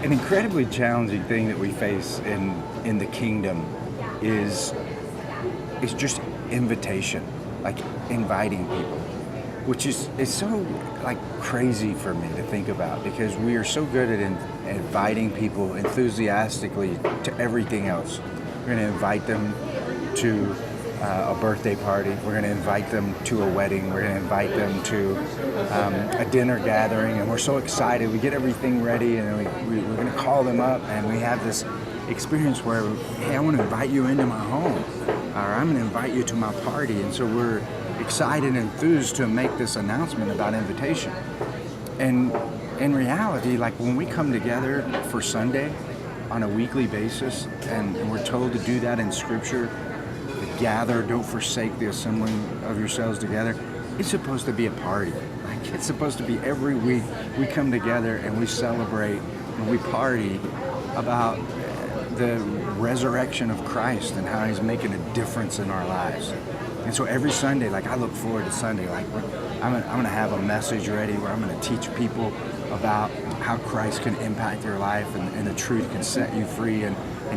An incredibly challenging thing that we face in the kingdom is just invitation, like inviting people, which is so like crazy for me to think about because we are so good at inviting people enthusiastically to everything else. We're going to invite them to a birthday party. We're going to invite them to a wedding. We're going to invite them to a dinner gathering, and we're so excited. We get everything ready, and then we're going to call them up, and we have this experience where, hey, I want to invite you into my home, or I'm going to invite you to my party. And so we're excited and enthused to make this announcement about invitation. And in reality, like when we come together for Sunday on a weekly basis, and we're told to do that in Scripture, gather, don't forsake the assembling of yourselves together. It's supposed to be a party. Like it's supposed to be every week we come together and we celebrate and we party about the resurrection of Christ and how He's making a difference in our lives. And so every Sunday, like I look forward to Sunday. Like I'm gonna have a message ready where I'm gonna teach people about how Christ can impact their life and the truth can set you free in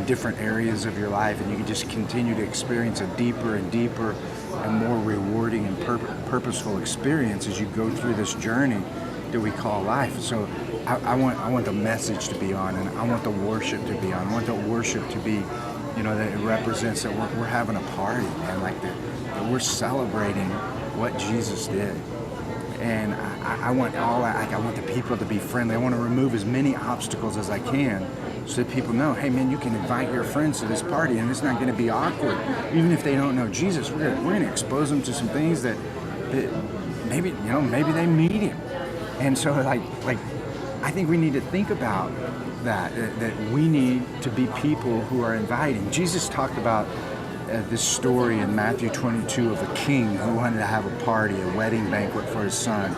different areas of your life, and you can just continue to experience a deeper and deeper and more rewarding and purposeful experience as you go through this journey that we call life. So I want the message to be on, and I want the worship to be on. I want the worship to be, that it represents that we're having a party, and like that we're celebrating what Jesus did. And I want the people to be friendly. I want to remove as many obstacles as I can so that people know, hey man, you can invite your friends to this party and it's not going to be awkward. Even if they don't know Jesus, we're going to expose them to some things that maybe they meet Him. And so like I think we need to think about that we need to be people who are inviting. Jesus talked about this story in Matthew 22 of a king who wanted to have a party, a wedding banquet for his son.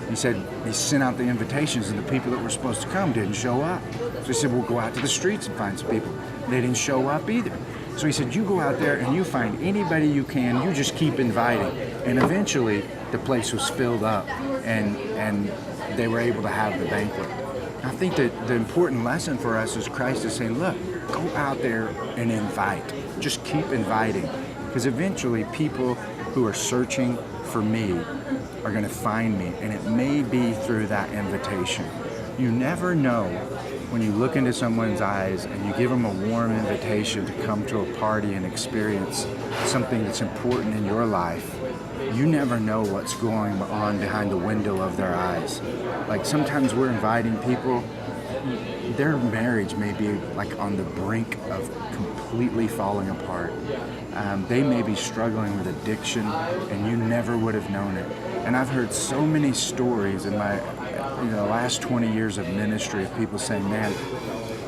He said he sent out the invitations, and the people that were supposed to come didn't show up. So he said, we'll go out to the streets and find some people. They didn't show up either. So he said, you go out there and you find anybody you can, you just keep inviting. And eventually the place was filled up and they were able to have the banquet. I think that the important lesson for us is Christ is saying, look, go out there and invite. Just keep inviting. Because eventually people who are searching for me are going to find me. And it may be through that invitation. You never know when you look into someone's eyes and you give them a warm invitation to come to a party and experience something that's important in your life. You never know what's going on behind the window of their eyes. Like sometimes we're inviting people, their marriage may be like on the brink of completely falling apart. They may be struggling with addiction and you never would have known it. And I've heard so many stories in my last 20 years of ministry of people saying, man,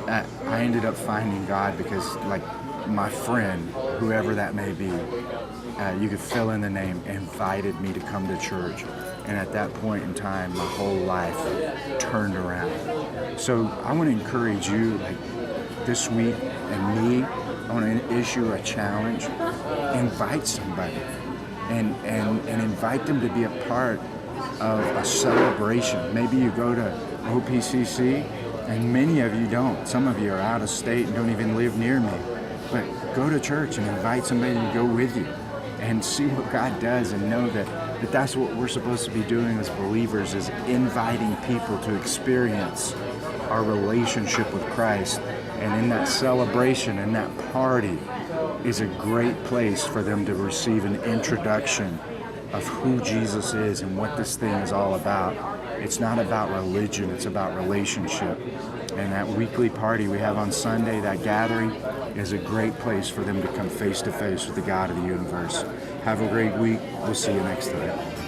I ended up finding God because like my friend, whoever that may be, you could fill in the name, invited me to come to church. And at that point in time, my whole life turned around. So I want to encourage you, like this week, and me, I want to issue a challenge. Invite somebody and invite them to be a part of a celebration. Maybe you go to OPCC, and many of you don't. Some of you are out of state and don't even live near me. But go to church and invite somebody to go with you and see what God does, and know that that's what we're supposed to be doing as believers, is inviting people to experience our relationship with Christ. And in that celebration and that party is a great place for them to receive an introduction of who Jesus is and what this thing is all about. It's not about religion, it's about relationship. And that weekly party we have on Sunday, that gathering, is a great place for them to come face to face with the God of the universe. Have a great week. We'll see you next time.